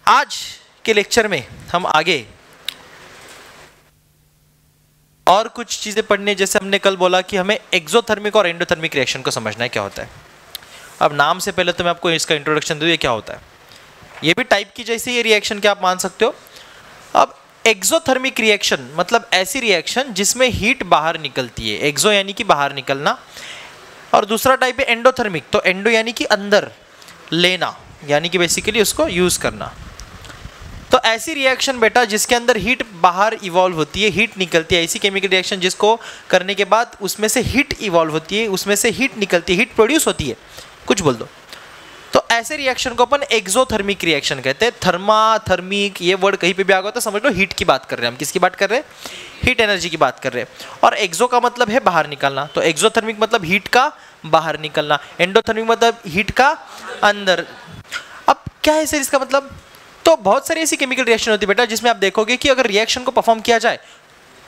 आज के लेक्चर में हम आगे और कुछ चीजें पढ़ने, जैसे हमने कल बोला कि हमें एक्सोथर्मिक और एंडोथर्मिक रिएक्शन को समझना है क्या होता है। अब नाम से पहले तो मैं आपको इसका इंट्रोडक्शन दूं, ये क्या होता है। ये भी टाइप की जैसे ये रिएक्शन क्या आप मान सकते हो। अब एक्सोथर्मिक रिएक्शन मतलब ऐसी रिएक्शन जिसमें हीट बाहर निकलती है, एक्सो यानी कि बाहर निकलना, और दूसरा टाइप है एंडोथर्मिक, तो एंडो यानी कि अंदर लेना, यानी कि बेसिकली उसको यूज करना। तो ऐसी रिएक्शन बेटा जिसके अंदर हीट बाहर इवॉल्व होती है, हीट निकलती है, ऐसी केमिकल रिएक्शन जिसको करने के बाद उसमें से हीट इवॉल्व होती है, उसमें से हीट निकलती है, हीट प्रोड्यूस होती है, कुछ बोल दो। तो ऐसे रिएक्शन को अपन एक्सोथर्मिक रिएक्शन कहते हैं। थर्मा, थर्मिक, ये वर्ड कहीं पे भी आ गया तो समझ लो हीट की बात कर रहे हैं हम। किसकी बात कर रहे हैं? हीट एनर्जी की बात कर रहे हैं। और एक्सो का मतलब है बाहर निकलना, तो एक्सोथर्मिक मतलब हीट का बाहर निकलना, एंडोथर्मिक मतलब हीट का अंदर। अब क्या है सर इसका मतलब? तो बहुत सारी ऐसी केमिकल रिएक्शन होती है बेटा जिसमें आप देखोगे कि अगर रिएक्शन को परफॉर्म किया जाए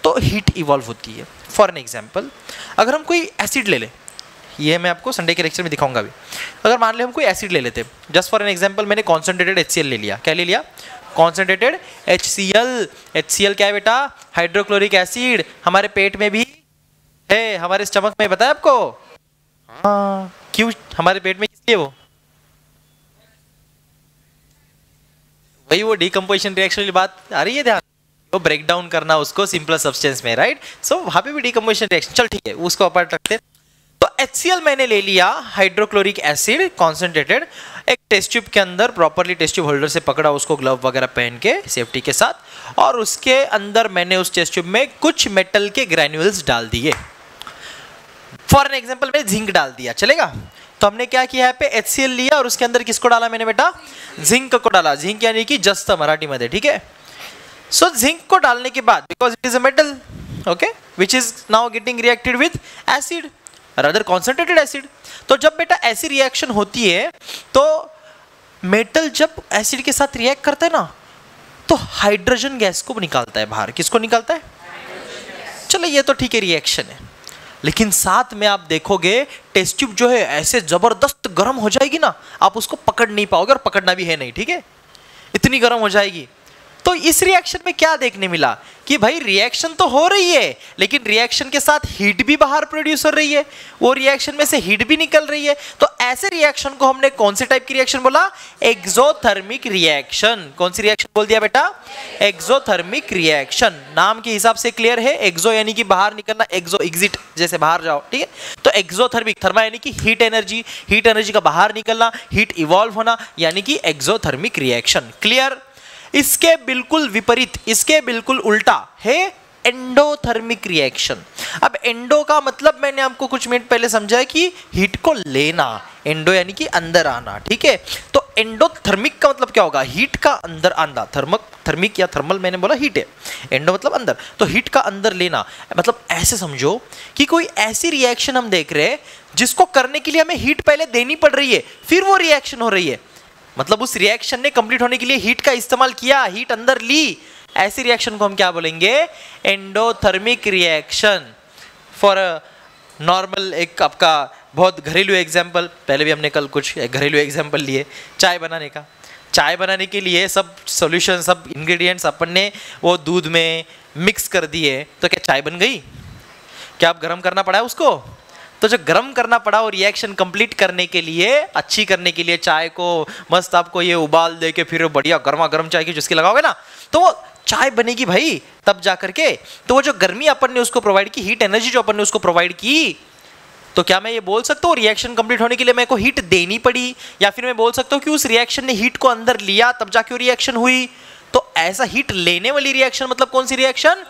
तो हीट इवॉल्व होती है। फॉर एन एग्जाम्पल, अगर हम कोई एसिड ले लें, ये मैं आपको संडे के लेक्चर में दिखाऊंगा भी। अगर मान ले हम कोई एसिड ले लेते, जस्ट फॉर एन एग्जाम्पल मैंने कॉन्सेंट्रेटेड HCl ले लिया। क्या ले लिया? Concentrated HCl। HCl क्या है बेटा? Hydrochloric acid. हमारे पेट में भी है, हमारे स्टमक में, बताया आपको? हाँ, क्यों हमारे पेट में, किसलिए? वो डिकम्पोजिशन रिएक्शन की बात आ रही है ध्यान, वो ब्रेक डाउन करना उसको सिंपल सब्सटेंस में, राइट। सो वहां पे भी डिकम्पोजिशन रिएक्शन, चल ठीक है उसको अपार्ट रखते हैं। तो HCl मैंने ले लिया, हाइड्रोक्लोरिक एसिड कॉन्सेंट्रेटेड, एक टेस्ट ट्यूब के अंदर प्रॉपर्ली टेस्ट ट्यूब होल्डर से पकड़ा उसको ग्लव वगैरह पहन के सेफ्टी के साथ, और उसके अंदर मैंने उस टेस्ट ट्यूब में कुछ मेटल के ग्रैन्यूल्स डाल दिए। फॉर एन एग्जाम्पल मैंने जिंक डाल दिया, चलेगा? तो हमने क्या किया, यहाँ पे HCl लिया और उसके अंदर किसको डाला मैंने बेटा? जिंक को डाला। जिंक यानी कि जस्त मराठी में, ठीक है। सो जिंक को डालने के बाद, because it is a metal, okay, which is now getting reacted with acid, rather concentrated acid. तो जब बेटा ऐसी रिएक्शन होती है तो मेटल जब एसिड के साथ रिएक्ट करता है ना, तो हाइड्रोजन गैस को निकालता है बाहर। किसको निकालता है? चलो ये तो ठीक है रिएक्शन है, लेकिन साथ में आप देखोगे टेस्ट ट्यूब जो है ऐसे जबरदस्त गर्म हो जाएगी ना, आप उसको पकड़ नहीं पाओगे, और पकड़ना भी है नहीं, ठीक है, इतनी गर्म हो जाएगी। तो इस रिएक्शन में क्या देखने मिला कि भाई रिएक्शन तो हो रही है, लेकिन रिएक्शन के साथ हीट भी बाहर प्रोड्यूस हो रही है, वो रिएक्शन में से हीट भी निकल रही है। तो ऐसे रिएक्शन को हमने कौन से टाइप की रिएक्शन बोला? Exothermic reaction. कौन सी रिएक्शन बोल दिया बेटा? Exothermic reaction. नाम के हिसाब से क्लियर है, एक्सो यानी कि बाहर निकलना, एक्सो एग्जिट, जैसे बाहर जाओ, ठीक है। तो एक्सोथर्मिक, थर्मा यानी कि हीट एनर्जी, हीट एनर्जी का बाहर निकलना, हीट इवॉल्व होना, यानी कि एक्सोथर्मिक रिएक्शन। क्लियर? इसके बिल्कुल विपरीत, इसके बिल्कुल उल्टा है एंडोथर्मिक रिएक्शन। अब एंडो का मतलब मैंने आपको कुछ मिनट पहले समझा है कि हीट को लेना, एंडो यानी कि अंदर आना, ठीक है। तो एंडोथर्मिक का मतलब क्या होगा? हीट का अंदर आना। थर्मिक या थर्मल मैंने बोला हीट है, एंडो मतलब अंदर, तो हीट का अंदर लेना। मतलब ऐसे समझो कि कोई ऐसी रिएक्शन हम देख रहे हैं जिसको करने के लिए हमें हीट पहले देनी पड़ रही है, फिर वो रिएक्शन हो रही है। मतलब उस रिएक्शन ने कंप्लीट होने के लिए हीट का इस्तेमाल किया, हीट अंदर ली, ऐसी रिएक्शन को हम क्या बोलेंगे? Endothermic reaction. फॉर नॉर्मल एक आपका बहुत घरेलू एग्जाम्पल, पहले भी हमने कल कुछ घरेलू एग्जाम्पल लिए, चाय बनाने का। चाय बनाने के लिए सब सॉल्यूशन, सब इंग्रेडिएंट्स अपन ने वो दूध में मिक्स कर दिए, तो क्या चाय बन गई? क्या आप गर्म करना पड़ा है उसको? तो जो गर्म करना पड़ा वो रिएक्शन कंप्लीट करने के लिए, अच्छी करने के लिए, चाय को मस्त आपको ये उबाल दे के फिर बढ़िया गर्मा गर्म चाय की चुस्की लगाओगे ना, तो वो चाय बनेगी भाई, तब जा करके। तो वो जो गर्मी अपन ने उसको प्रोवाइड की, हीट एनर्जी जो अपन ने उसको प्रोवाइड की, तो क्या मैं ये बोल सकता हूँ रिएक्शन कंप्लीट होने के लिए मेरे को हीट देनी पड़ी? या फिर मैं बोल सकता हूँ कि उस रिएक्शन ने हीट को अंदर लिया तब जाके वो रिएक्शन हुई? तो ऐसा हीट लेने वाली रिएक्शन मतलब कौन सी रिएक्शन?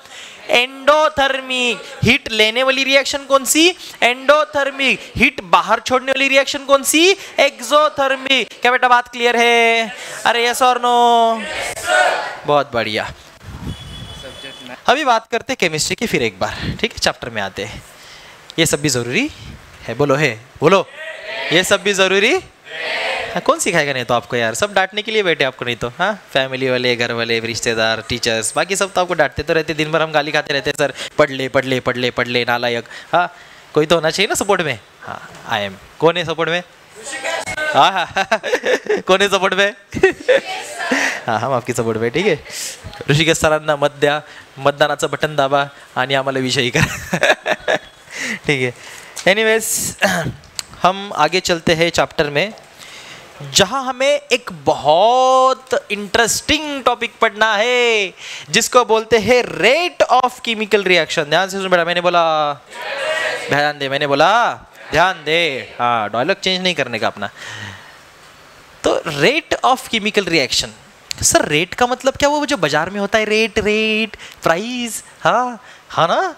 एंडोथर्मिक। हीट लेने वाली रिएक्शन कौन सी? एंडोथर्मिक। हीट बाहर छोड़ने वाली रिएक्शन कौन सी? एक्सोथर्मिक। क्या बेटा बात क्लियर है? अरे यस और नो? बहुत बढ़िया। अभी बात करते हैं केमिस्ट्री की फिर एक बार, ठीक है, चैप्टर में आते हैं। ये सब भी जरूरी है, बोलो है, बोलो, ये सब भी जरूरी है। कौन सिखाएगा नहीं तो आपको यार, सब डांटने के लिए बैठे आपको, नहीं तो हाँ, फैमिली वाले, घर वाले, रिश्तेदार, टीचर्स, बाकी सब तो आपको डांटते तो रहते, दिन भर हम गाली खाते रहते, सर पढ़ ले पढ़ ले पढ़ ले पढ़ ले, नालायक। हाँ, कोई तो होना चाहिए ना सपोर्ट में। हाँ, आई एम। कौन है सपोर्ट में? हाँ हाँ कौन है सपोर्ट में? हां हम आपकी सपोर्ट पे, ठीक आहे. ऋषिकेश सरांना मत द्या, मतदानाचं बटन दाबा आणि आम्हाला विजयी करा. ठीक है. एनीवेज हम आगे चलते हैं चैप्टर में, जहां हमें एक बहुत इंटरेस्टिंग टॉपिक पढ़ना है जिसको बोलते हैं रेट ऑफ केमिकल रिएक्शन. ध्यान से सुन बेटा, मैंने बोला ध्यान दे, मैंने बोला ध्यान दे. हाँ, डायलॉग चेंज नहीं करने का अपना. तो rate of chemical reaction. Sir rate का मतलब क्या? वो जो बाजार में होता है रेट, रेट प्राइस. हाँ हाँ ना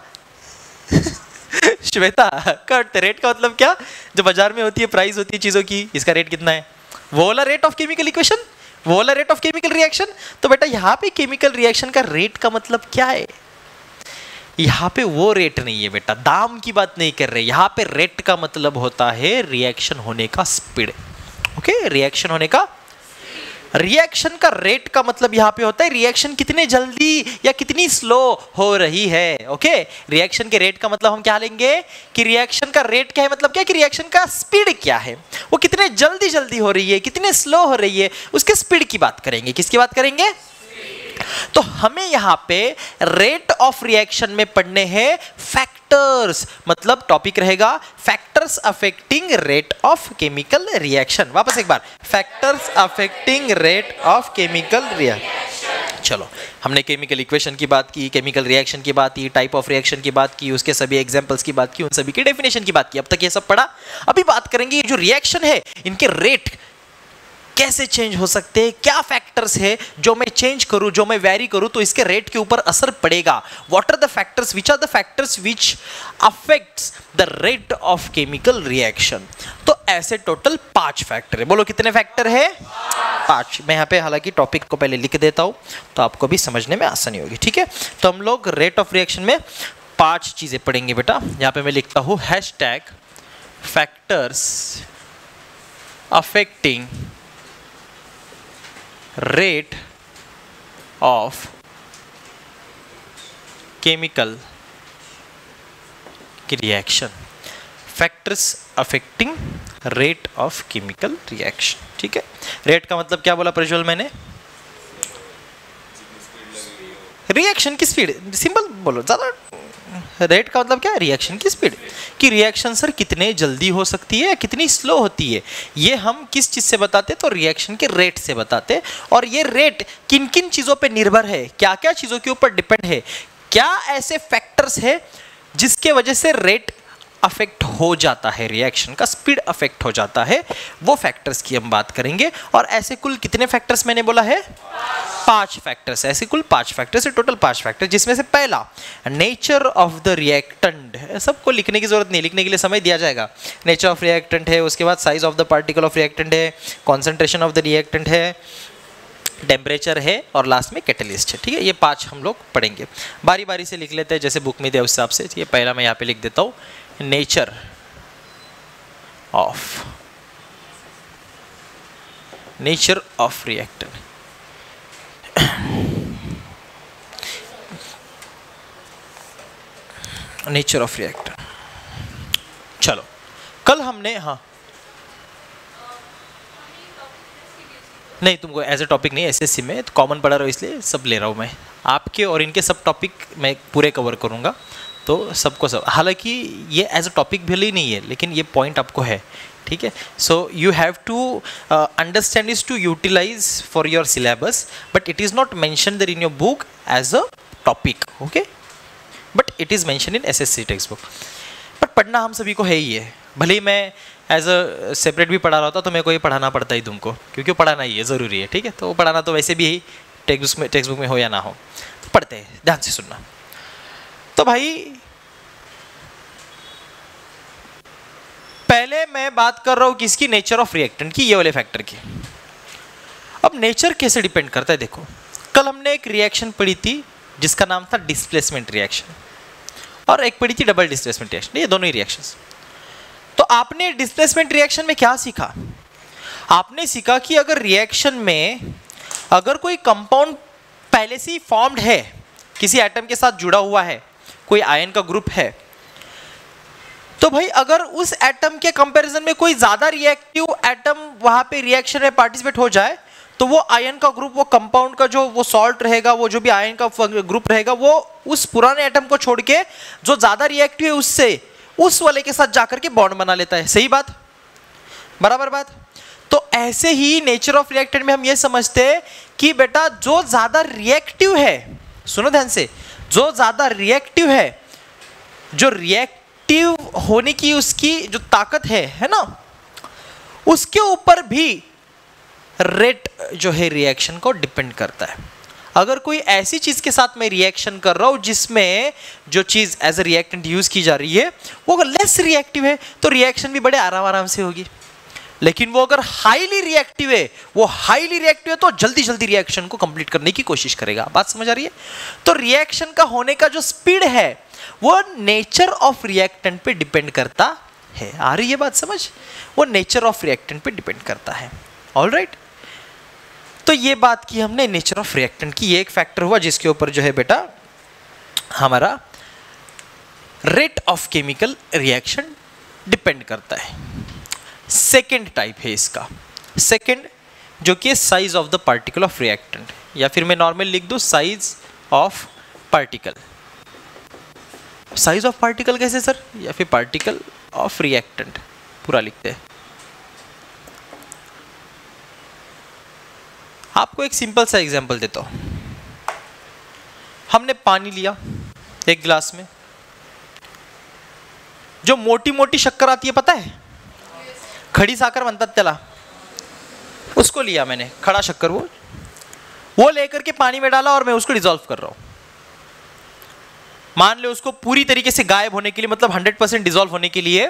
श्वेता कट. रेट का मतलब क्या? जो बाजार में होती है, प्राइस होती है चीजों की, इसका रेट कितना है, वो वाला रेट ऑफ केमिकल इक्वेशन, वो वाला रेट ऑफ केमिकल रिएक्शन. तो बेटा यहाँ पे केमिकल रिएक्शन का रेट का मतलब क्या है? यहाँ पे वो रेट नहीं है बेटा, दाम की बात नहीं कर रहे. यहाँ पे रेट का मतलब होता है रिएक्शन होने का स्पीड. ओके, रिएक्शन होने का, रिएक्शन का रेट का मतलब यहां पे होता है रिएक्शन कितने जल्दी या कितनी स्लो हो रही है. ओके, रिएक्शन के रेट का मतलब हम क्या लेंगे कि रिएक्शन का रेट क्या है, मतलब क्या कि रिएक्शन का स्पीड क्या है, वो कितने जल्दी जल्दी हो रही है, कितने स्लो हो रही है, उसके स्पीड की बात करेंगे. किसकी बात करेंगे? तो हमें यहां पे रेट ऑफ रिएक्शन में पढ़ने हैं फैक्टर्स, मतलब टॉपिक रहेगा factors affecting rate of chemical reaction. वापस एक बार, factors affecting rate of chemical reaction. चलो, हमने केमिकल इक्वेशन की बात की, केमिकल रिएक्शन की बात की, टाइप ऑफ रिएक्शन की बात की, उसके सभी एग्जांपल्स की बात की, उन सभी की डेफिनेशन की बात की. अब तक ये सब पढ़ा. अभी बात करेंगे ये जो रिएक्शन है, इनके रेट कैसे चेंज हो सकते हैं, क्या फैक्टर्स है जो मैं चेंज करूं, जो मैं वेरी करूं तो इसके रेट के ऊपर असर पड़ेगा. What are the factors, which are the factors which affects the rate of chemical reaction. तो ऐसे टोटल 5 फैक्टर है. बोलो कितने फैक्टर है? 5. मैं यहाँ पे हालांकि टॉपिक को पहले लिख देता हूँ तो आपको भी समझने में आसानी होगी. ठीक है, तो हम लोग रेट ऑफ रिएक्शन में 5 चीजें पढ़ेंगे बेटा. यहाँ पे मैं लिखता हूँ hashtag factors affecting rate of chemical reaction. Factors affecting rate of chemical reaction. ठीक है, रेट का मतलब क्या बोला प्रज्वल मैंने? रिएक्शन की स्पीड. सिंपल बोलो, ज्यादा. रेट का मतलब क्या है? रिएक्शन की स्पीड, कि रिएक्शन सर कितने जल्दी हो सकती है या कितनी स्लो होती है. ये हम किस चीज से बताते? तो रिएक्शन के रेट से बताते. और ये रेट किन किन चीजों पे निर्भर है, क्या क्या चीजों के ऊपर डिपेंड है, क्या ऐसे फैक्टर्स है जिसके वजह से रेट अफेक्ट हो जाता है, रिएक्शन का स्पीड अफेक्ट हो जाता है, वो फैक्टर्स की हम बात करेंगे. और ऐसे कुल कितने फैक्टर्स मैंने बोला है? 5 फैक्टर्स. ऐसे कुल 5 फैक्टर्स है, टोटल 5 फैक्टर, जिसमें से पहला नेचर ऑफ द रिएक्टेंट. सबको लिखने की जरूरत नहीं, लिखने के लिए समय दिया जाएगा. नेचर ऑफ रिएक्टेंट है, उसके बाद size of the particle of reactant है, कॉन्सेंट्रेशन ऑफ द रिएक्टेंट है, टेम्परेचर है, और लास्ट में कैटलिस्ट है. ठीक है, ये 5 हम लोग पढ़ेंगे. बारी बारी से लिख लेते हैं जैसे बुक में दिया उस हिसाब से. ये पहला मैं यहाँ पे लिख देता हूँ, nature of reactant. Nature of reactor. चलो, कल हमने, हाँ नहीं, तुमको एज ए टॉपिक नहीं, एसएससी में तो कॉमन पढ़ा रहा हूँ इसलिए सब ले रहा हूँ मैं. आपके और इनके सब टॉपिक मैं पूरे कवर करूँगा, तो सबको सब. हालांकि ये एज ए टॉपिक भले ही नहीं है, लेकिन ये पॉइंट आपको है. ठीक है, so you have to understand is to utilize for your syllabus, but it is not mention there in your book as a topic. Okay, but it is mention in SSC text book. बट पढ़ना हम सभी को है ही है. भले ही मैं as a separate भी पढ़ा रहा होता तो मेरे को ये पढ़ाना पड़ता ही तुमको, क्योंकि पढ़ाना ही है, ज़रूरी है. ठीक है, तो पढ़ाना तो वैसे भी टेक्स्ट बुक में हो या ना हो, तो पढ़ते हैं. ध्यान से सुनना. तो भाई पहले मैं बात कर रहा हूं किसकी? नेचर ऑफ रिएक्टेंट की, ये वाले फैक्टर की. अब नेचर कैसे डिपेंड करता है? देखो, कल हमने एक रिएक्शन पढ़ी थी जिसका नाम था डिस्प्लेसमेंट रिएक्शन, और एक पढ़ी थी डबल डिस्प्लेसमेंट रिएक्शन. ये दोनों ही रिएक्शंस. तो आपने डिस्प्लेसमेंट रिएक्शन में क्या सीखा? आपने सीखा कि अगर रिएक्शन में अगर कोई कंपाउंड पहले से ही फॉर्म्ड है, किसी एटम के साथ जुड़ा हुआ है, कोई आयन का ग्रुप है, तो भाई अगर उस एटम के कंपैरिजन में कोई ज्यादा रिएक्टिव एटम वहां पे रिएक्शन में पार्टिसिपेट हो जाए तो वो आयन का ग्रुप, वो कंपाउंड का जो वो सॉल्ट रहेगा, वो जो भी आयन का ग्रुप रहेगा, वो उस पुराने एटम को छोड़ के जो ज्यादा रिएक्टिव है उससे उस वाले के साथ जाकर के बॉन्ड बना लेता है। सही बात, बराबर बात। तो ऐसे ही नेचर ऑफ रिएक्टेंट में हम ये समझते हैं कि बेटा जो ज्यादा रिएक्टिव है, सुनो ध्यान से, जो ज्यादा रिएक्टिव है, जो रिएक्टिव होने की उसकी जो ताकत है ना, उसके ऊपर भी रेट जो है रिएक्शन को डिपेंड करता है। अगर कोई ऐसी चीज के साथ मैं रिएक्शन कर रहा हूं जिसमें जो चीज एज ए रिएक्टेंट यूज की जा रही है वो अगर लेस रिएक्टिव है तो रिएक्शन भी बड़े आराम आराम से होगी। लेकिन वो अगर हाईली रिएक्टिव है, वो हाईली रिएक्टिव है तो जल्दी जल्दी रिएक्शन को कंप्लीट करने की कोशिश करेगा। बात समझ आ रही है? तो रिएक्शन का होने का जो स्पीड है वो नेचर ऑफ रिएक्टेंट पे डिपेंड करता है। आ रही है बात समझ? वो नेचर ऑफ रिएक्टेंट पे डिपेंड करता है। ऑलराइट, तो ये बात की हमने नेचर ऑफ रिएक्टेंट की। ये एक फैक्टर हुआ जिसके ऊपर जो है बेटा हमारा rate of chemical reaction depend करता है। सेकेंड टाइप है इसका, सेकेंड जो कि size of the particle of reactant, या फिर मैं नॉर्मल लिख दूं size of particle. Size of particle कैसे सर? या फिर पार्टिकल ऑफ रिएक्टेंट पूरा लिखते हैं। आपको एक सिंपल सा एग्जांपल देता हूं। हमने पानी लिया एक गिलास में, जो मोटी मोटी शक्कर आती है पता है, खड़ी साकर बनता त्याला, उसको लिया मैंने, खड़ा शक्कर, वो लेकर के पानी में डाला और मैं उसको डिसॉल्व कर रहा हूं। मान लो उसको पूरी तरीके से गायब होने के लिए, मतलब 100% डिसॉल्व होने के लिए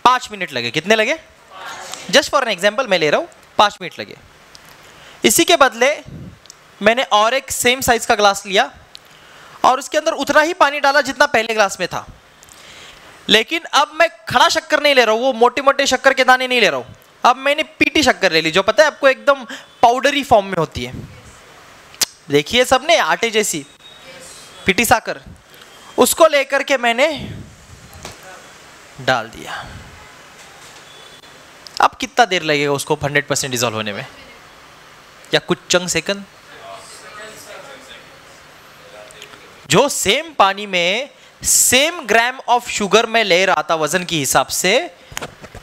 5 मिनट लगे। कितने लगे? जस्ट फॉर एन एग्जांपल मैं ले रहा हूं, 5 मिनट लगे। इसी के बदले मैंने और एक सेम साइज का ग्लास लिया और उसके अंदर उतना ही पानी डाला जितना पहले ग्लास में था, लेकिन अब मैं खड़ा शक्कर नहीं ले रहा हूं, वो मोटे मोटे शक्कर के दाने नहीं ले रहा हूं। अब मैंने पीटी शक्कर ले ली, जो पता है आपको एकदम पाउडरी फॉर्म में होती है। देखिए सबने आटे जैसी पीटी साकर, उसको लेकर के मैंने डाल दिया। अब कितना देर लगेगा उसको 100% डिसॉल्व होने में? या कुछ चंद सेकंड। जो सेम पानी में सेम ग्राम ऑफ शुगर में ले रहा था वजन के हिसाब से,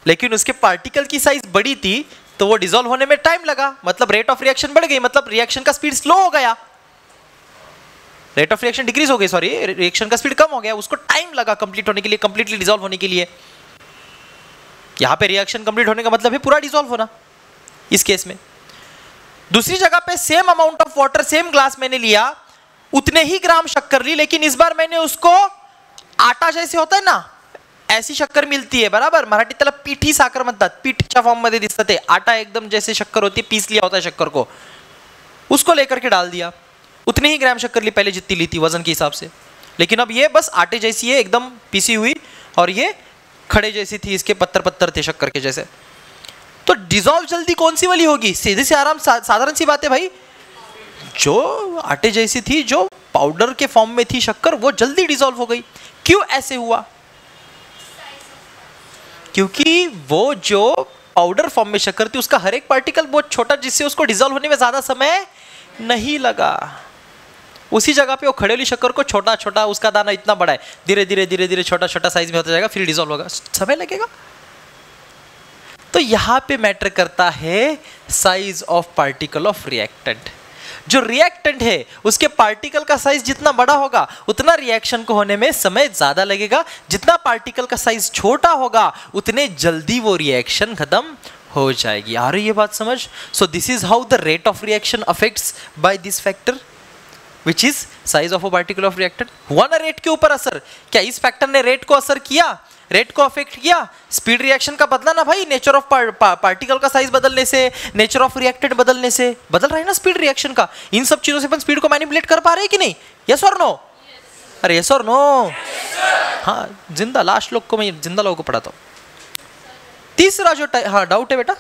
लेकिन उसके पार्टिकल की साइज बड़ी थी तो वो डिसॉल्व होने में टाइम लगा, मतलब रेट ऑफ रिएक्शन बढ़ गई, मतलब रिएक्शन का स्पीड स्लो हो गया, रेट ऑफ रिएक्शन डिक्रीज हो गई, सॉरी रिएक्शन का स्पीड कम हो गया, उसको टाइम लगा कंप्लीट होने के लिए, कंप्लीटली डिसॉल्व होने के लिए। यहां पे रिएक्शन कंप्लीट होने का मतलब है पूरा डिसॉल्व होना इस केस में। दूसरी जगह पे same amount of water, same glass मैंने लिया, उतने ही ग्राम शक्कर ली, लेकिन इस बार मैंने उसको आटा जैसे होता है ना, ऐसी शक्कर मिलती है, बराबर मराठी त्याला पीठी साखर म्हणतात, पीठच्या फॉर्म मध्ये दिसतं ते, आटा एकदम जैसे शक्कर होती है, पीस लिया होता है शक्कर को, उसको लेकर के डाल दिया। उतनी ही ग्राम शक्कर ली पहले जितनी ली थी वजन के हिसाब से, लेकिन अब ये बस आटे जैसी है, एकदम पीसी हुई, और ये खड़े जैसी थी, इसके पत्थर पत्थर थे शक्कर के जैसे। तो डिसॉल्व जल्दी कौन सी वाली होगी? सीधे से आराम, साधारण सी बात है भाई, जो आटे जैसी थी, जो पाउडर के फॉर्म में थी शक्कर, वो जल्दी डिसॉल्व हो गई। क्यों ऐसे हुआ? क्योंकि वो जो पाउडर फॉर्म में शक्कर थी उसका हर एक पार्टिकल बहुत छोटा, जिससे उसको डिसॉल्व होने में ज्यादा समय नहीं लगा। उसी जगह पे वो खड़े वाली शक्कर को छोटा छोटा, उसका दाना इतना बड़ा है, धीरे धीरे धीरे धीरे छोटा छोटा साइज में होता जाएगा, फिर डिसॉल्व होगा, समय लगेगा। तो यहां पे मैटर करता है size of particle of reactant. जो रिएक्टेंट है उसके पार्टिकल का साइज जितना बड़ा होगा उतना रिएक्शन को होने में समय ज्यादा लगेगा, जितना पार्टिकल का साइज छोटा होगा उतने जल्दी वो रिएक्शन खत्म हो जाएगी। आ रही है बात समझ? So this is how the rate of reaction affects by this factor which is size of a particle of reactant. हुआ ना रेट के ऊपर असर? क्या इस फैक्टर ने रेट को असर किया, रेट को अफेक्ट किया? स्पीड रिएक्शन का बदला ना भाई, नेचर ऑफ पार्टिकल का साइज बदलने से, नेचर ऑफ रिएक्टेंट बदलने से बदल रहा है ना स्पीड रिएक्शन का। इन सब चीजों से अपन स्पीड को मैनिपुलेट कर पा रहे हैं कि नहीं? यस और नो? अरे यस और नो? हाँ, जिंदा लास्ट लोग को मैं जिंदा लोगों को पढ़ाता हूँ। तीसरा जो हाँ डाउट है बेटा,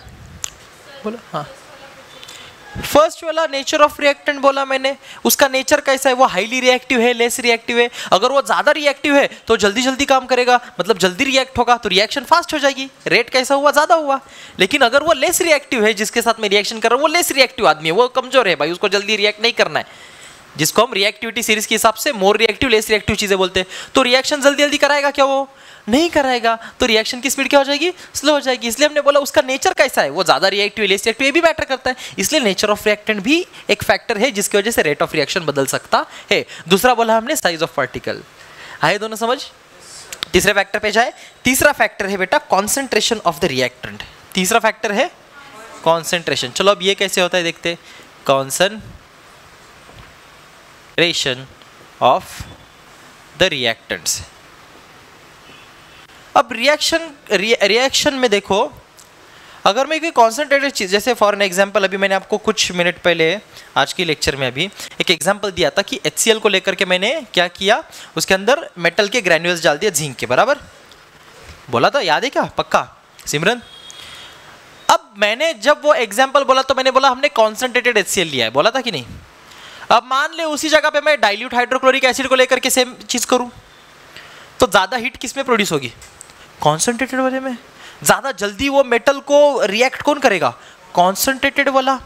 बोलो। हाँ फर्स्ट वाला नेचर ऑफ रिएक्टेंट बोला मैंने, उसका नेचर कैसा है, वो हाईली रिएक्टिव है, लेस रिएक्टिव है। अगर वो ज्यादा रिएक्टिव है तो जल्दी जल्दी काम करेगा, मतलब जल्दी रिएक्ट होगा, तो रिएक्शन फास्ट हो जाएगी, रेट कैसा हुआ, ज्यादा हुआ। लेकिन अगर वो लेस रिएक्टिव है, जिसके साथ मैं रिएक्शन कर रहा हूँ वो लेस रिएक्टिव आदमी है, वो कमजोर है भाई, उसको जल्दी रिएक्ट नहीं करना है, जिसको हम रिएक्टिविटी सीरीज के हिसाब से मोर रिएक्टिव लेस रिएक्टिव चीजें बोलते हैं, तो रिएक्शन जल्दी जल्दी कराएगा क्या, वो नहीं कराएगा, तो रिएक्शन की स्पीड क्या हो जाएगी, स्लो हो जाएगी। इसलिए हमने बोला उसका नेचर कैसा है, वो ज्यादा रिएक्टिव लेस रिएक्टिव, ये भी मैटर करता है। इसलिए नेचर ऑफ रिएक्टेंट भी एक फैक्टर है जिसकी वजह से रेट ऑफ रिएक्शन बदल सकता है। दूसरा बोला हमने साइज ऑफ पार्टिकल। आए दोनों समझ? तीसरे फैक्टर पे जाए। तीसरा फैक्टर है बेटा कॉन्सेंट्रेशन ऑफ द रिएक्टेंट। तीसरा फैक्टर है कॉन्सेंट्रेशन। चलो अब ये कैसे होता है देखते। Concentration of the reactants. अब रिएक्शन में देखो, अगर मैं कोई कॉन्सेंट्रेटेड चीज, जैसे फॉर एन एग्जांपल, अभी मैंने आपको कुछ मिनट पहले आज की लेक्चर में अभी एक एग्जांपल दिया था कि HCl को लेकर के मैंने क्या किया, उसके अंदर मेटल के ग्रैन्यूल्स डाल दिए जिंक के, बराबर बोला था, याद है क्या, पक्का सिमरन? अब मैंने जब वो एग्जाम्पल बोला तो मैंने बोला हमने कॉन्सेंट्रेटेड HCl लिया है, बोला था कि नहीं? अब मान ले उसी जगह पे मैं डाइल्यूट हाइड्रोक्लोरिक एसिड को लेकर के सेम चीज करूं, तो ज्यादा हीट किस में प्रोड्यूस होगी, कॉन्सेंट्रेटेड वाले में। ज्यादा जल्दी वो मेटल को रिएक्ट कौन करेगा, कॉन्सेंट्रेटेड वाला।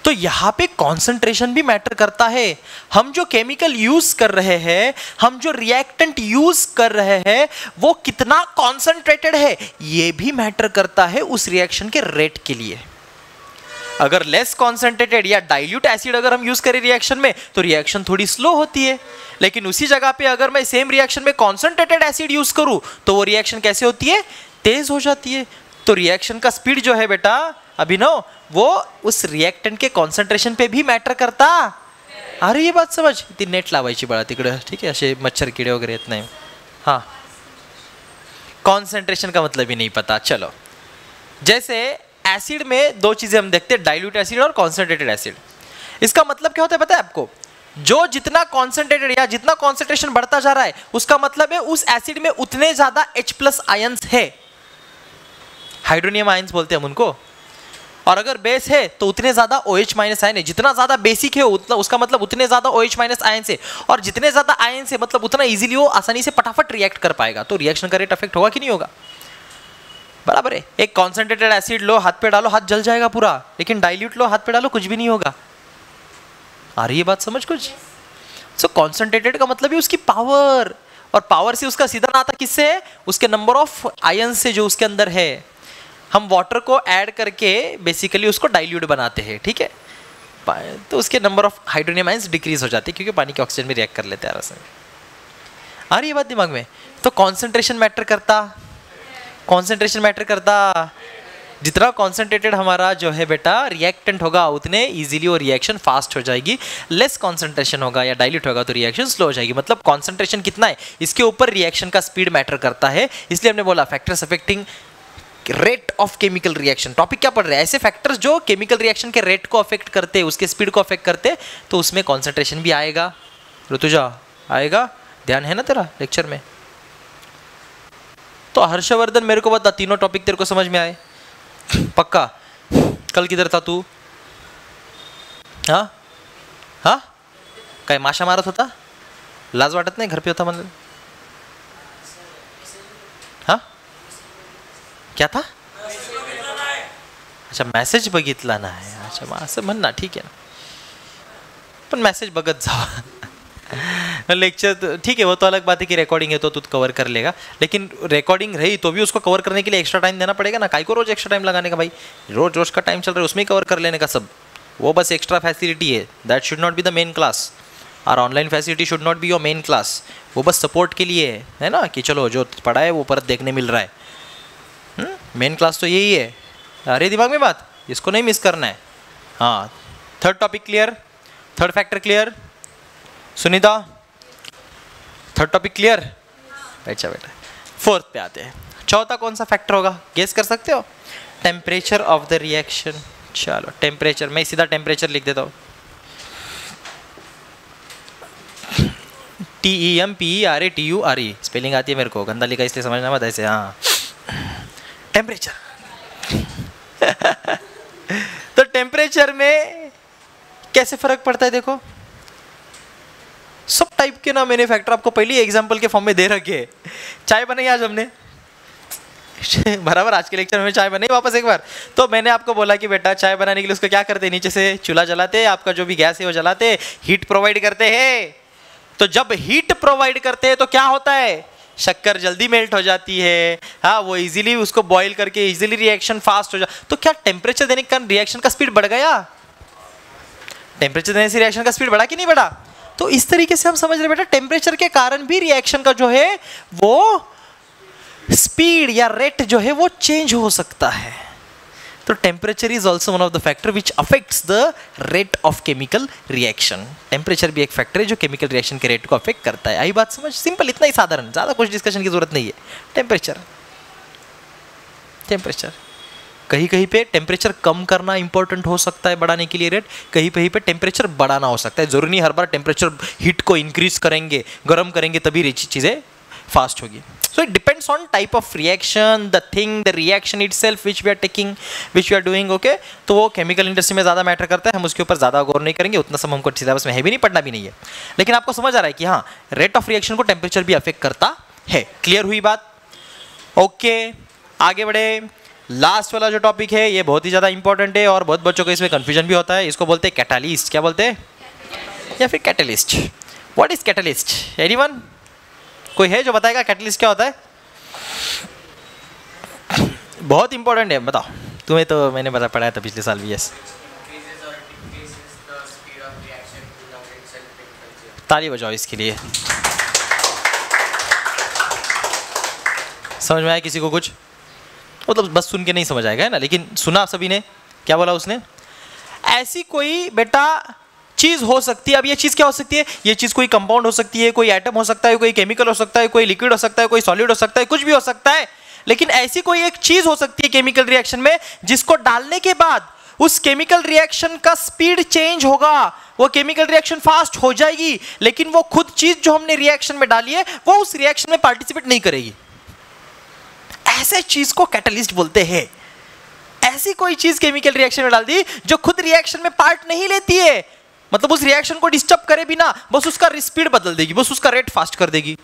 तो यहां पे कॉन्सेंट्रेशन भी मैटर करता है। हम जो केमिकल यूज कर रहे हैं, हम जो रिएक्टेंट यूज कर रहे हैं, वो कितना कॉन्सेंट्रेटेड है ये भी मैटर करता है उस रिएक्शन के रेट के लिए। अगर लेस कॉन्सेंट्रेटेड या डाइल्यूट एसिड अगर हम यूज करें रिएक्शन में, तो रिएक्शन थोड़ी स्लो होती है। लेकिन उसी जगह पे अगर मैं सेम रिएक्शन में कॉन्सेंट्रेटेड एसिड यूज करूं, तो वो रिएक्शन कैसे होती है, तेज हो जाती है। तो रिएक्शन का स्पीड जो है बेटा अभिनव, वो उस रिएक्टेंट के कॉन्सेंट्रेशन पे भी मैटर करता। अरे ये बात समझ, ती नेट लावायची बाळा तिकडे, ठीक है, असे मच्छर कीड़े वगैरह येत नाही। हाँ, कॉन्सेंट्रेशन का मतलब ही नहीं पता। चलो, जैसे एसिड में दो चीजें हम देखते हैं, डाइल्यूट एसिड और कॉन्सेंट्रेटेड एसिड। इसका मतलब क्या होता है पता है आपको? जो जितना कॉन्सेंट्रेटेड या जितना कॉन्सेंट्रेशन बढ़ता जा रहा है, उसका मतलब है उस एसिड में उतने ज्यादा H+ आयंस है, हाइड्रोनियम आयंस बोलते हैं हम उनको। और अगर बेस है तो उतने ज्यादा OH- आयन है। जितना ज्यादा बेसिक है उतना, उसका मतलब उतने ज्यादा OH- आयंस है। और जितने ज्यादा आयंस है मतलब उतना इजीली वो आसानी से फटाफट रिएक्ट कर पाएगा। तो रिएक्शन का रेट अफेक्ट होगा कि नहीं होगा? बराबर है। एक कॉन्सेंट्रेटेड एसिड लो, हाथ पे डालो, हाथ जल जाएगा पूरा। लेकिन डाइल्यूट लो, हाथ पे डालो, कुछ भी नहीं होगा। आ रही है बात समझ कुछ? सो कॉन्सेंट्रेटेड का मतलब है उसकी पावर, और पावर से उसका सीधा नाता किससे है? उसके नंबर ऑफ आयन से जो उसके अंदर है। हम वाटर को ऐड करके बेसिकली उसको डाइल्यूट बनाते हैं, ठीक है, तो उसके number of hydronium ions decrease हो जाती है, क्योंकि पानी के ऑक्सीजन में रिएक्ट कर लेते हैं आराम से। आ रही है बात दिमाग में? तो कॉन्सेंट्रेशन मैटर करता, कॉन्सेंट्रेशन मैटर करता। जितना कॉन्सेंट्रेटेड हमारा जो है बेटा रिएक्टेंट होगा, उतने इजीली वो रिएक्शन फास्ट हो जाएगी। लेस कॉन्सेंट्रेशन होगा या डाइल्यूट होगा तो रिएक्शन स्लो हो जाएगी। मतलब कॉन्सेंट्रेशन कितना है, इसके ऊपर रिएक्शन का स्पीड मैटर करता है। इसलिए हमने बोला factors affecting rate of chemical reaction. Topic क्या पढ़ रहे हैं? ऐसे फैक्टर्स जो केमिकल रिएक्शन के रेट को अफेक्ट करते हैं, उसके स्पीड को अफेक्ट करते हैं, तो उसमें कॉन्सेंट्रेशन भी आएगा। ऋतुजा आएगा, ध्यान है ना तेरा लेक्चर में? तो हर्षवर्धन मेरे को बता, तीनों टॉपिक तेरे को समझ में आए? पक्का? कल किधर था तू? हाँ हाँ, काय माशा मारत होता? लाज वाटत नाही? घर पे होता म्हणजे? हाँ, क्या था? अच्छा, मेसेज बघितला नाही. अच्छा, मग असं म्हण ना, ठीक आहे ना, पण मेसेज बघत जावा. लेक्चर ठीक है, वो तो अलग बात है कि रिकॉर्डिंग है तो तू कवर कर लेगा, लेकिन रिकॉर्डिंग रही तो भी उसको कवर करने के लिए एक्स्ट्रा टाइम देना पड़ेगा ना. काय को रोज एक्स्ट्रा टाइम लगाने का भाई? रोज रोज का टाइम चल रहा है उसमें कवर कर लेने का सब, वो बस एक्स्ट्रा फैसिलिटी है. That should not be the main class. और online facility should not be your main class. वो बस सपोर्ट के लिए है ना, कि चलो जो पढ़ा है वो परत देखने मिल रहा है. मेन क्लास तो यही है. अरे दिमाग में बात, इसको नहीं मिस करना है. हाँ, third topic clear, third factor clear. Sunita, third topic clear? अच्छा बेटा, फोर्थ पे आते हैं. चौथा कौन सा फैक्टर होगा, गेस कर सकते हो? Temperature of the reaction. चलो टेम्परेचर, मैं सीधा टेम्परेचर लिख देता हूँ. TEMPERATURE स्पेलिंग आती है मेरे को, गंदा लिखा इसलिए समझना मत ऐसे. हाँ, टेम्परेचर. तो टेम्परेचर टेम्परेचर में कैसे फर्क पड़ता है देखो, सब टाइप के ना मैंने फैक्टर आपको पहले एग्जांपल के फॉर्म में दे रखे। चाय बनाई आज हमने बराबर, आज के लेक्चर में चाय बनाई वापस एक बार। तो मैंने आपको बोला कि बेटा चाय बनाने के लिए उसको क्या करते हैं, नीचे से चूल्हा जलाते, आपका जो भी गैस है वो जलाते, हीट प्रोवाइड करते हैं। तो जब हीट प्रोवाइड करते हैं तो क्या होता है, शक्कर जल्दी मेल्ट हो जाती है, हाँ वो इजीली उसको बॉईल करके इजीली रिएक्शन फास्ट हो जाता। तो क्या टेम्परेचर देने के कारण रिएक्शन का स्पीड बढ़ गया, टेम्परेचर देने से रिएक्शन का स्पीड बढ़ा कि नहीं बढ़ा। तो इस तरीके से हम समझ रहे बेटा टेम्परेचर के कारण भी रिएक्शन का जो है वो स्पीड या रेट जो है वो चेंज हो सकता है। तो temperature is also one of the factor which affects the rate of chemical reaction. Temperature भी एक फैक्टर है जो केमिकल रिएक्शन के रेट को अफेक्ट करता है। आई बात समझ, सिंपल, इतना ही साधारण, ज्यादा कुछ डिस्कशन की जरूरत नहीं है। टेम्परेचर कहीं कहीं पे टेम्परेचर कम करना इंपॉर्टेंट हो सकता है बढ़ाने के लिए रेट, कहीं कहीं पे टेम्परेचर बढ़ाना हो सकता है। जरूरी नहीं हर बार टेम्परेचर हीट को इंक्रीज करेंगे, गर्म करेंगे तभी चीजें फास्ट होगी। So it depends on type of reaction, the thing, the reaction itself which we are taking, which we are doing, okay? तो वो केमिकल इंडस्ट्री में ज़्यादा मैटर करता है, हम उसके ऊपर ज़्यादा गौर नहीं करेंगे, उतना सब हमको सिलेबस में है भी नहीं, पढ़ना भी नहीं है। लेकिन आपको समझ आ रहा है कि हाँ रेट ऑफ रिएक्शन को टेम्परेचर भी अफेक्ट करता है। क्लियर हुई बात? ओके, आगे बढ़े। लास्ट वाला जो टॉपिक है ये बहुत ही ज़्यादा इंपॉर्टेंट है और बहुत बच्चों को इसमें कन्फ्यूजन भी होता है। इसको बोलते हैं कैटालिस्ट। क्या बोलते हैं? या फिर catalyst. What is catalyst? Anyone? कोई है जो बताएगा कैटलिस्ट क्या होता है? बहुत इंपॉर्टेंट है, बताओ। तुम्हें तो मैंने पढ़ाया था पिछले साल भी। यस, ताली बजाओ इसके लिए। समझ में आया किसी को कुछ? मतलब बस सुन के नहीं समझ आएगा है ना, लेकिन सुना सभी ने। क्या बोला उसने? ऐसी कोई बेटा चीज हो सकती है। अब ये चीज क्या हो सकती है? ये चीज कोई कंपाउंड हो सकती है, कोई एटम हो सकता है, कोई केमिकल हो सकता है, कोई लिक्विड हो सकता है, कोई सॉलिड हो सकता है, कुछ भी हो सकता है। लेकिन ऐसी कोई एक चीज हो सकती है केमिकल रिएक्शन में जिसको डालने के बाद उस केमिकल रिएक्शन का स्पीड चेंज होगा, वो केमिकल रिएक्शन फास्ट हो जाएगी, लेकिन वो खुद चीज जो हमने रिएक्शन में डाली है वो उस रिएक्शन में पार्टिसिपेट नहीं करेगी। ऐसे चीज को कैटलिस्ट बोलते हैं। ऐसी कोई चीज केमिकल रिएक्शन में डाल दी जो खुद रिएक्शन में पार्ट नहीं लेती है, मतलब उस रिएक्शन को डिस्टर्ब करे बिना बस उसका स्पीड बदल देगी, बस उसका रेट फास्ट कर देगी।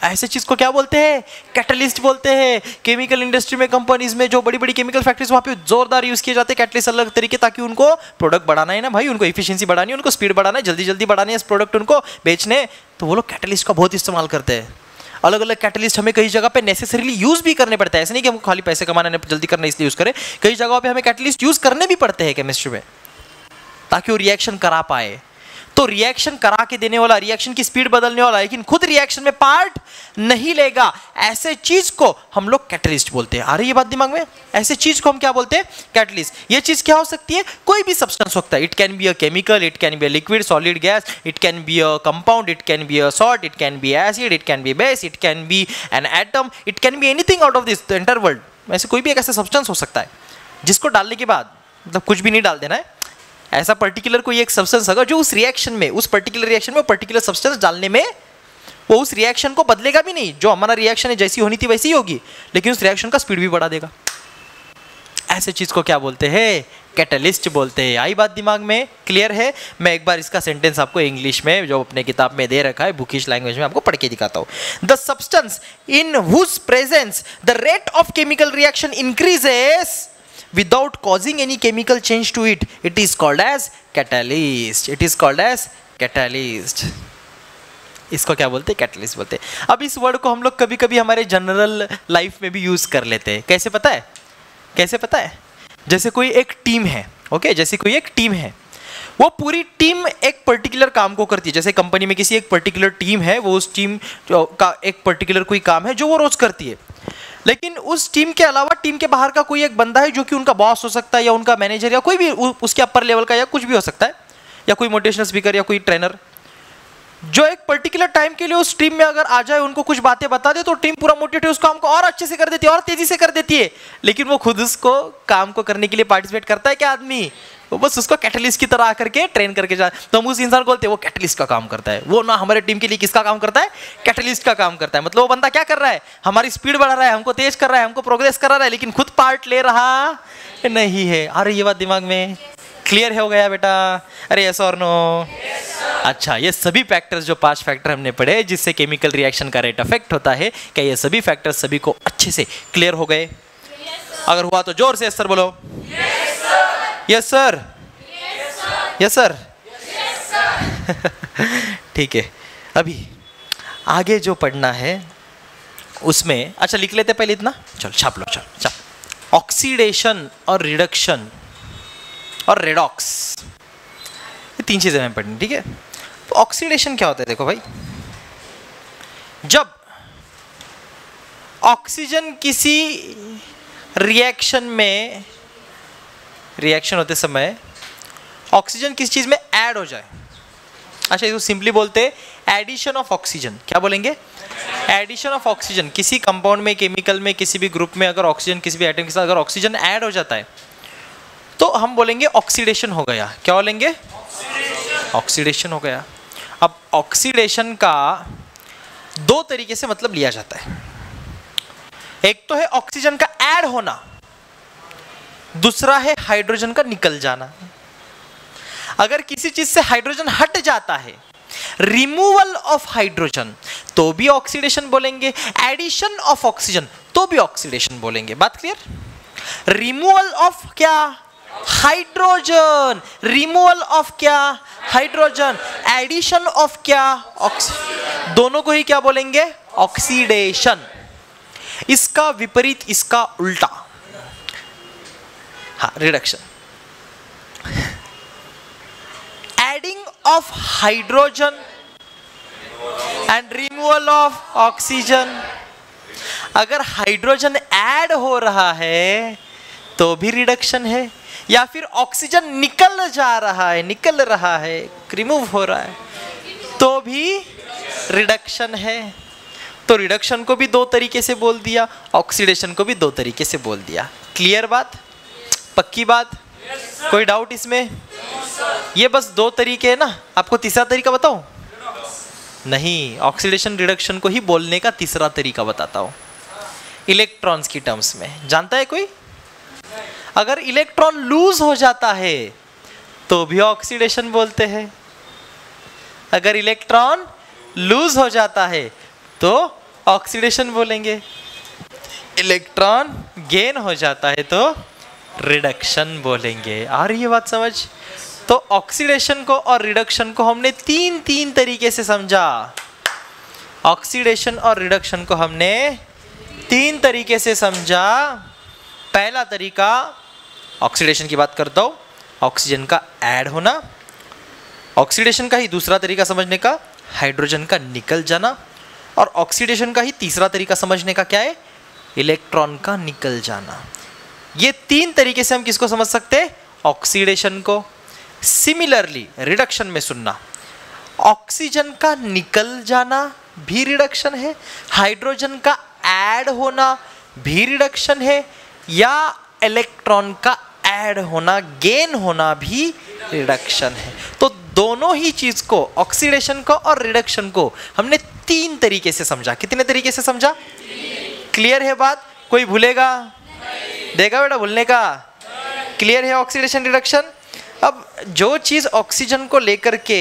ऐसे चीज को क्या बोलते हैं? कैटलिस्ट बोलते हैं। केमिकल इंडस्ट्री में, कंपनीज में, जो बड़ी बड़ी केमिकल फैक्ट्रीज, वहां पे जोरदार यूज किए जाते हैं कैटलिस्ट अलग तरीके, ताकि उनको प्रोडक्ट बढ़ाना है ना भाई, उनको एफिशिएंसी बढ़ानी है, उनको स्पीड बढ़ाना है, जल्दी जल्दी बढ़ानी है इस प्रोडक्ट उनको बेचने, तो वो लोग कैटलिस्ट का बहुत इस्तेमाल करते हैं। अलग अलग कैटलिस्ट हमें कई जगह पे नेसेसरीली यूज भी करने पड़ते हैं। ऐसे नहीं कि हमको खाली पैसे कमाना जल्दी करना इसलिए यूज करें, कई जगहों पे हमें कैटलिस्ट यूज करने भी पड़ते हैं केमिस्ट्री में, ताकि वो रिएक्शन करा पाए। तो रिएक्शन करा के देने वाला, रिएक्शन की स्पीड बदलने वाला, लेकिन खुद रिएक्शन में पार्ट नहीं लेगा, ऐसे चीज को हम लोग कैटलिस्ट बोलते हैं। आ रही है बात दिमाग में? ऐसे चीज को हम क्या बोलते हैं? कैटलिस्ट। ये चीज क्या हो सकती है? कोई भी सब्सटेंस हो सकता है। It can be a chemical, it can be a liquid, solid, gas, it can be a compound, it can be a salt, it can be acid, it can be base, it can be an atom, it can be anything out of this entire world. ऐसे कोई भी एक ऐसा substance हो सकता है जिसको डालने के बाद, मतलब कुछ भी नहीं डाल देना है, ऐसा पर्टिकुलर कोई एक सब्सटेंस अगर जो उस रिएक्शन में, उस पर्टिकुलर रिएक्शन में पर्टिकुलर सब्सटेंस डालने में वो उस रिएक्शन को बदलेगा भी नहीं, जो हमारा रिएक्शन है जैसी होनी थी वैसी ही होगी, लेकिन उस रिएक्शन का स्पीड भी बढ़ा देगा। ऐसे चीज को क्या बोलते हैं? कैटलिस्ट बोलते हैं। आई बात दिमाग में? क्लियर है? मैं एक बार इसका सेंटेंस आपको इंग्लिश में जो अपने किताब में दे रखा है, बुकिश लैंग्वेज में आपको पढ़ के दिखाता हूं। The substance in whose presence the rate of chemical reaction increases without causing any chemical change to it, it is called as catalyst. It is called as catalyst. इसको क्या बोलते हैं? कैटलिस्ट बोलते हैं। अब इस वर्ड को हम लोग कभी कभी हमारे जनरल लाइफ में भी यूज कर लेते हैं। कैसे पता है? कैसे पता है? जैसे कोई एक टीम है, ओके, जैसे कोई एक टीम है, वो पूरी टीम एक पर्टिकुलर काम को करती है। जैसे कंपनी में किसी एक पर्टिकुलर टीम है, वो उस टीम का एक पर्टिकुलर कोई काम है जो वो रोज करती है, लेकिन उस टीम के अलावा टीम के बाहर का कोई एक बंदा है जो कि उनका बॉस हो सकता है, या उनका मैनेजर, या कोई भी उसके अपर लेवल का, या कुछ भी हो सकता है, या कोई मोटिवेशनल स्पीकर, या कोई ट्रेनर, जो एक पर्टिकुलर टाइम के लिए उस टीम में अगर आ जाए, उनको कुछ बातें बता दे, तो टीम पूरा मोटिवेट उस काम को और अच्छे से कर देती है, और तेजी से कर देती है। लेकिन वो खुद उसको काम को करने के लिए पार्टिसिपेट करता है क्या आदमी? वो बस उसको कैटलिस्ट की तरह आकर के ट्रेन करके जा, तो हम उस इंसान को बोलते हैं वो कैटलिस्ट का काम करता है। वो ना हमारे टीम के लिए किसका काम करता है? कैटलिस्ट का काम करता है। मतलब वो बंदा क्या कर रहा है? हमारी स्पीड बढ़ा रहा है, हमको तेज कर रहा है, हमको प्रोग्रेस करा रहा है, लेकिन खुद पार्ट ले रहा नहीं है। अरे ये बात दिमाग में? क्लियर हो गया बेटा? अरे यस और नो? अच्छा, ये सभी फैक्टर्स जो 5 फैक्टर हमने पढ़े जिससे केमिकल रिएक्शन का रेट अफेक्ट होता है, क्या ये सभी फैक्टर्स सभी को अच्छे से क्लियर हो गए? अगर हुआ तो जोर से यस सर बोलो। Yes sir, yes sir. ठीक है, अभी आगे जो पढ़ना है उसमें, अच्छा लिख लेते पहले इतना, चलो छाप लो, चलो छाप। ऑक्सीडेशन और रिडक्शन और रेडॉक्स, ये 3 चीजें हमें पढ़नी, ठीक है? तो ऑक्सीडेशन क्या होता है? देखो भाई, जब ऑक्सीजन किसी रिएक्शन में, रिएक्शन होते समय ऑक्सीजन किसी चीज में ऐड हो जाए, अच्छा इसको सिंपली बोलते हैं एडिशन ऑफ ऑक्सीजन। क्या बोलेंगे? Addition of oxygen. किसी कंपाउंड में, केमिकल में, किसी भी ग्रुप में अगर ऑक्सीजन, किसी भी एटम के साथ अगर ऑक्सीजन ऐड हो जाता है तो हम बोलेंगे ऑक्सीडेशन हो गया। क्या बोलेंगे? ऑक्सीडेशन हो गया। अब ऑक्सीडेशन का 2 तरीके से मतलब लिया जाता है। एक तो है ऑक्सीजन का ऐड होना, दूसरा है हाइड्रोजन का निकल जाना। अगर किसी चीज से हाइड्रोजन हट जाता है, रिमूवल ऑफ हाइड्रोजन, तो भी ऑक्सीडेशन बोलेंगे। एडिशन ऑफ ऑक्सीजन तो भी ऑक्सीडेशन बोलेंगे। बात क्लियर? रिमूवल ऑफ क्या? हाइड्रोजन। रिमूवल ऑफ क्या? हाइड्रोजन। एडिशन ऑफ क्या? ऑक्सीजन। दोनों को ही क्या बोलेंगे? ऑक्सीडेशन। इसका विपरीत, इसका उल्टा, हाँ, reduction. Adding of hydrogen and removal of oxygen. अगर हाइड्रोजन ऐड हो रहा है तो भी रिडक्शन है, या फिर ऑक्सीजन निकल जा रहा है, निकल रहा है, रिमूव हो रहा है, तो भी रिडक्शन है। तो रिडक्शन को भी 2 तरीके से बोल दिया, ऑक्सीडेशन को भी 2 तरीके से बोल दिया। क्लियर बात? पक्की बात? कोई डाउट इसमें? ये बस 2 तरीके है ना, आपको तीसरा तरीका बताऊं? नहीं, ऑक्सीडेशन रिडक्शन को ही बोलने का तीसरा तरीका बताता हूं, इलेक्ट्रॉन्स की टर्म्स में। जानता है कोई? अगर इलेक्ट्रॉन लूज हो जाता है तो भी ऑक्सीडेशन बोलते हैं। अगर इलेक्ट्रॉन लूज हो जाता है तो ऑक्सीडेशन बोलेंगे। इलेक्ट्रॉन गेन हो जाता है तो रिडक्शन बोलेंगे। आ रही है बात समझ? तो ऑक्सीडेशन को और रिडक्शन को हमने 3 तरीके से समझा। ऑक्सीडेशन और रिडक्शन को हमने 3 तरीके से समझा। पहला तरीका, ऑक्सीडेशन की बात करता हूं, ऑक्सीजन का ऐड होना। ऑक्सीडेशन का ही दूसरा तरीका समझने का, हाइड्रोजन का निकल जाना। और ऑक्सीडेशन का ही तीसरा तरीका समझने का क्या है? इलेक्ट्रॉन का निकल जाना। ये 3 तरीके से हम किसको समझ सकते हैं? ऑक्सीडेशन को। सिमिलरली रिडक्शन में सुनना, ऑक्सीजन का निकल जाना भी रिडक्शन है, हाइड्रोजन का ऐड होना भी रिडक्शन है, या इलेक्ट्रॉन का ऐड होना, गेन होना भी रिडक्शन है। तो दोनों ही चीज को, ऑक्सीडेशन को और रिडक्शन को, हमने 3 तरीके से समझा। कितने तरीके से समझा? क्लियर है बात? कोई भूलेगा? देगा बेटा भूलने का? क्लियर है ऑक्सीडेशन रिडक्शन? अब जो चीज ऑक्सीजन को लेकर के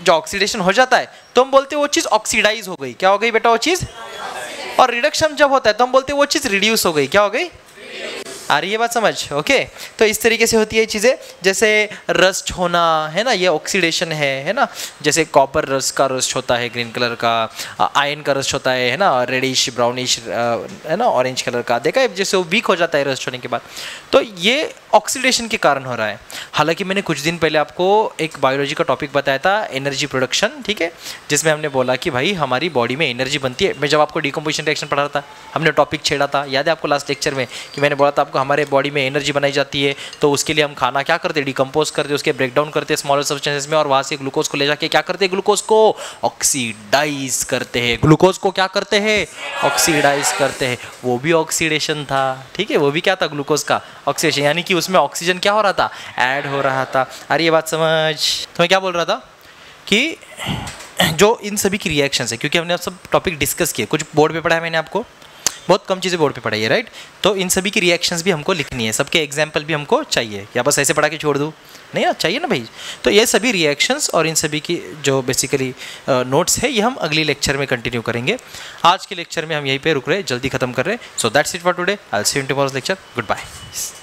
जो ऑक्सीडेशन हो जाता है तो हम बोलते हैं वो चीज ऑक्सीडाइज हो गई। क्या हो गई बेटा वो चीज? और रिडक्शन जब होता है तो हम बोलते हैं वो चीज रिड्यूस हो गई। क्या हो गई? आ रही है बात समझ? ओके, तो इस तरीके से होती है चीज़ें। जैसे रस्ट होना है ना, ये ऑक्सीडेशन है ना। जैसे कॉपर रस्ट का रस्ट होता है ग्रीन कलर का, आयरन का रस्ट होता है ना, रेडिश ब्राउनिश है ना, ऑरेंज कलर का। देखा है जैसे वो वीक हो जाता है रस्ट होने के बाद, तो ये ऑक्सीडेशन के कारण हो रहा है। हालांकि मैंने कुछ दिन पहले आपको एक बायोलॉजी का टॉपिक बताया था, एनर्जी प्रोडक्शन, ठीक है, जिसमें हमने बोला कि भाई हमारी बॉडी में एनर्जी बनती है। मैं जब आपको डिकम्पोजिशन रिएक्शन पढ़ा रहा था, हमने टॉपिक छेड़ा था, याद है आपको लास्ट लेक्चर में, कि मैंने बोला था आपको हमारे बॉडी में एनर्जी बनाई जाती है, तो उसके लिए हम खाना क्या करते, डिकम्पोज करते, उसके ब्रेक डाउन करते स्मॉलर सब्सटेंसेस में, और वहाँ से ग्लूकोज को ले जाके क्या करते, ग्लूकोज को ऑक्सीडाइज करते हैं। ग्लूकोज को क्या करते हैं? ऑक्सीडाइज करते हैं। वो भी ऑक्सीडेशन था, ठीक है, वो भी क्या था? ग्लूकोज का ऑक्सीडेशन, यानी कि उसमें ऑक्सीजन क्या हो रहा था? ऐड हो रहा था। अरे ये बात समझ? तो मैं क्या बोल रहा था कि जो इन सभी की रिएक्शंस है, क्योंकि हमने सब टॉपिक डिस्कस किए, कुछ बोर्ड पे पढ़ा है मैंने आपको बहुत कम चीज़ें बोर्ड पे पढ़ाई है, राइट। तो इन सभी की रिएक्शंस भी हमको लिखनी है, सबके एग्जाम्पल भी हमको चाहिए, या बस ऐसे पढ़ा के छोड़ दूँ, नहीं ना, चाहिए ना भाई। तो ये सभी रिएक्शंस और इन सभी की जो बेसिकली नोट्स है, ये हम अगली लेक्चर में कंटिन्यू करेंगे। आज के लेक्चर में हम यहीं पे रुक रहे, जल्दी खत्म कर रहे। So that's it for today, I will see you in tomorrow's lecture. Good bye.